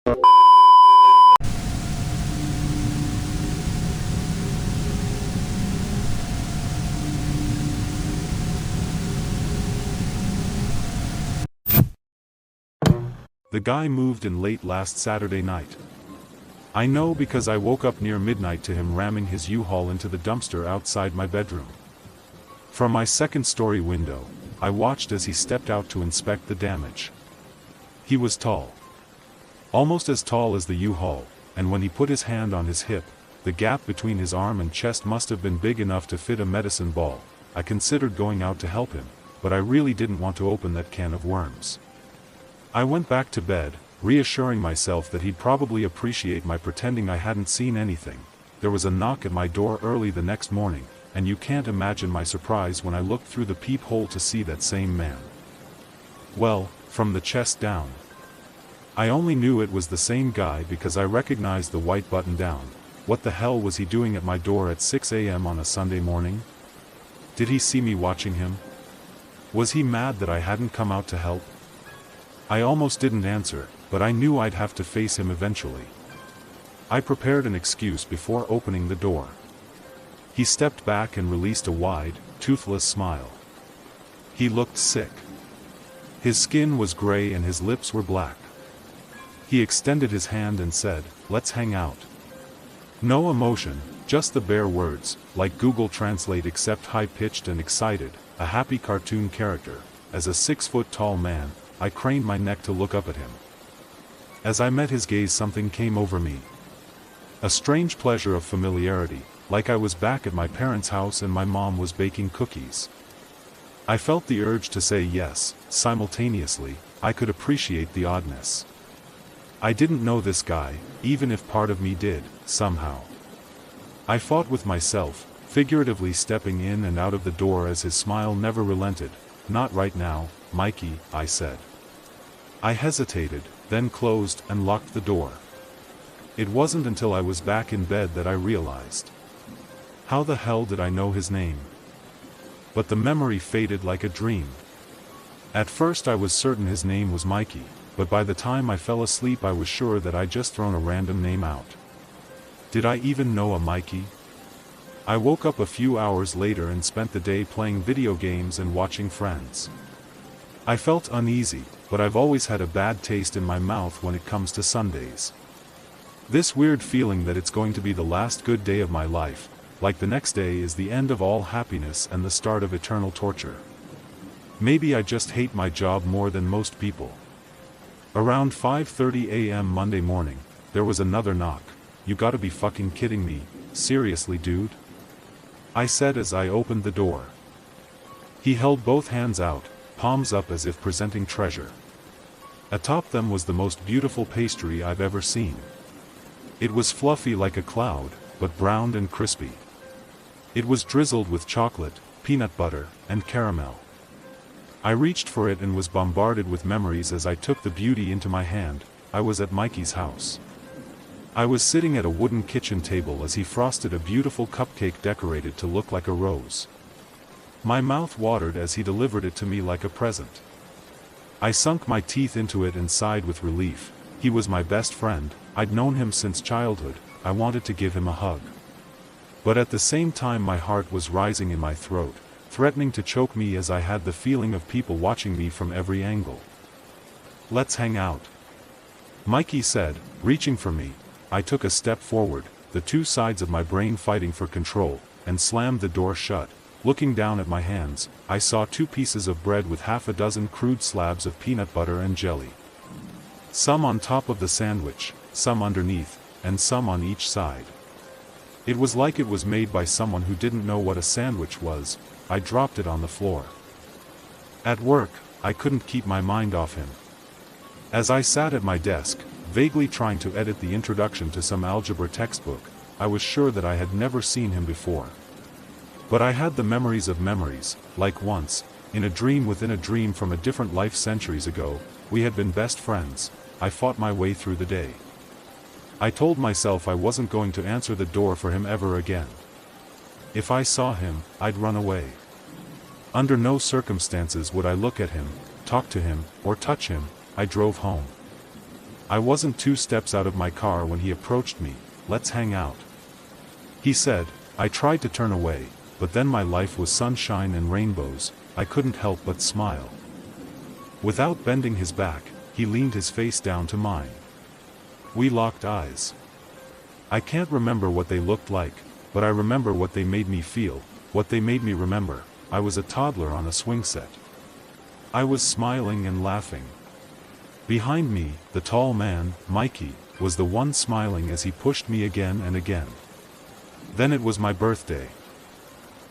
The guy moved in late last Saturday night. I know because I woke up near midnight to him ramming his U-Haul into the dumpster outside my bedroom. From my second-story window, I watched as he stepped out to inspect the damage. He was tall. Almost as tall as the U-Haul, and when he put his hand on his hip, the gap between his arm and chest must have been big enough to fit a medicine ball. I considered going out to help him, but I really didn't want to open that can of worms. I went back to bed, reassuring myself that he'd probably appreciate my pretending I hadn't seen anything. There was a knock at my door early the next morning, and you can't imagine my surprise when I looked through the peephole to see that same man. Well, from the chest down. I only knew it was the same guy because I recognized the white button down. What the hell was he doing at my door at 6 a.m. on a Sunday morning? Did he see me watching him? Was he mad that I hadn't come out to help? I almost didn't answer, but I knew I'd have to face him eventually. I prepared an excuse before opening the door. He stepped back and released a wide, toothless smile. He looked sick. His skin was gray and his lips were black. He extended his hand and said, "Let's hang out." No emotion, just the bare words, like Google Translate except high-pitched and excited, a happy cartoon character. As a 6-foot-tall man, I craned my neck to look up at him. As I met his gaze, something came over me. A strange pleasure of familiarity, like I was back at my parents' house and my mom was baking cookies. I felt the urge to say yes. Simultaneously, I could appreciate the oddness. I didn't know this guy, even if part of me did, somehow. I fought with myself, figuratively stepping in and out of the door as his smile never relented. "Not right now, Mikey," I said. I hesitated, then closed and locked the door. It wasn't until I was back in bed that I realized. How the hell did I know his name? But the memory faded like a dream. At first I was certain his name was Mikey, but by the time I fell asleep I was sure that I'd just thrown a random name out. Did I even know a Mikey? I woke up a few hours later and spent the day playing video games and watching Friends. I felt uneasy, but I've always had a bad taste in my mouth when it comes to Sundays. This weird feeling that it's going to be the last good day of my life, like the next day is the end of all happiness and the start of eternal torture. Maybe I just hate my job more than most people. Around 5:30 a.m. Monday morning, there was another knock. "You gotta be fucking kidding me, seriously dude?" I said as I opened the door. He held both hands out, palms up as if presenting treasure. Atop them was the most beautiful pastry I've ever seen. It was fluffy like a cloud, but browned and crispy. It was drizzled with chocolate, peanut butter, and caramel. I reached for it and was bombarded with memories as I took the beauty into my hand. I was at Mikey's house. I was sitting at a wooden kitchen table as he frosted a beautiful cupcake decorated to look like a rose. My mouth watered as he delivered it to me like a present. I sunk my teeth into it and sighed with relief. He was my best friend, I'd known him since childhood. I wanted to give him a hug. But at the same time my heart was rising in my throat, threatening to choke me as I had the feeling of people watching me from every angle. "Let's hang out," Mikey said, reaching for me. I took a step forward, the two sides of my brain fighting for control, and slammed the door shut. Looking down at my hands, I saw 2 pieces of bread with half a dozen crude slabs of peanut butter and jelly. Some on top of the sandwich, some underneath, and some on each side. It was like it was made by someone who didn't know what a sandwich was. I dropped it on the floor. At work, I couldn't keep my mind off him. As I sat at my desk, vaguely trying to edit the introduction to some algebra textbook, I was sure that I had never seen him before. But I had the memories of memories, like once, in a dream within a dream from a different life centuries ago, we had been best friends. I fought my way through the day. I told myself I wasn't going to answer the door for him ever again. If I saw him, I'd run away. Under no circumstances would I look at him, talk to him, or touch him. I drove home. I wasn't 2 steps out of my car when he approached me. "Let's hang out," he said. I tried to turn away, but then my life was sunshine and rainbows. I couldn't help but smile. Without bending his back, he leaned his face down to mine. We locked eyes. I can't remember what they looked like, but I remember what they made me feel, what they made me remember. I was a toddler on a swing set. I was smiling and laughing. Behind me, the tall man, Mikey, was the one smiling as he pushed me again and again. Then it was my birthday.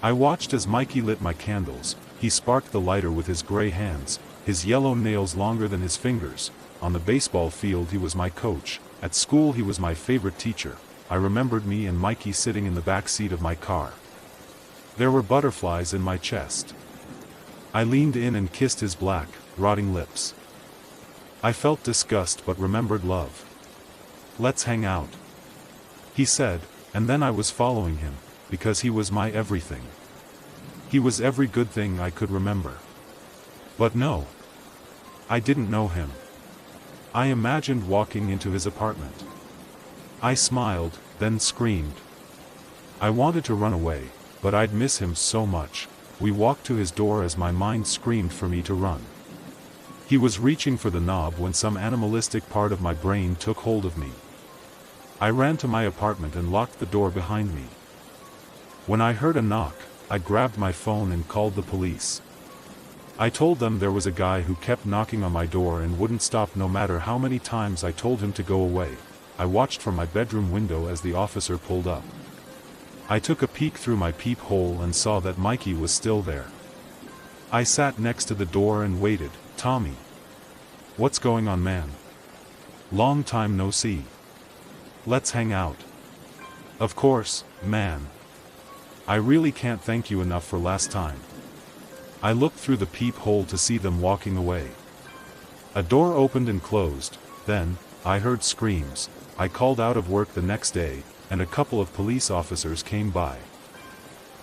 I watched as Mikey lit my candles. He sparked the lighter with his gray hands, his yellow nails longer than his fingers. On the baseball field he was my coach. At school he was my favorite teacher. I remembered me and Mikey sitting in the back seat of my car. There were butterflies in my chest. I leaned in and kissed his black, rotting lips. I felt disgust but remembered love. "Let's hang out," he said, and then I was following him, because he was my everything. He was every good thing I could remember. But no, I didn't know him. I imagined walking into his apartment. I smiled, then screamed. I wanted to run away, but I'd miss him so much. We walked to his door as my mind screamed for me to run. He was reaching for the knob when some animalistic part of my brain took hold of me. I ran to my apartment and locked the door behind me. When I heard a knock, I grabbed my phone and called the police. I told them there was a guy who kept knocking on my door and wouldn't stop no matter how many times I told him to go away. I watched from my bedroom window as the officer pulled up. I took a peek through my peephole and saw that Mikey was still there. I sat next to the door and waited. "Tommy. What's going on, man? Long time no see. Let's hang out." "Of course, man. I really can't thank you enough for last time." I looked through the peephole to see them walking away. A door opened and closed, then, I heard screams. I called out of work the next day, and a couple of police officers came by.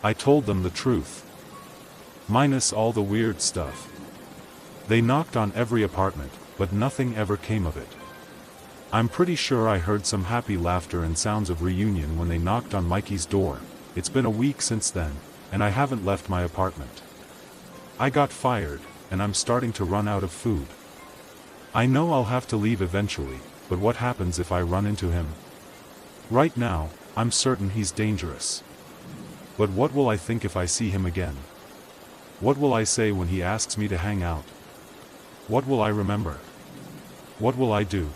I told them the truth. Minus all the weird stuff. They knocked on every apartment, but nothing ever came of it. I'm pretty sure I heard some happy laughter and sounds of reunion when they knocked on Mikey's door. It's been a week since then, and I haven't left my apartment. I got fired, and I'm starting to run out of food. I know I'll have to leave eventually, but what happens if I run into him? Right now, I'm certain he's dangerous. But what will I think if I see him again? What will I say when he asks me to hang out? What will I remember? What will I do?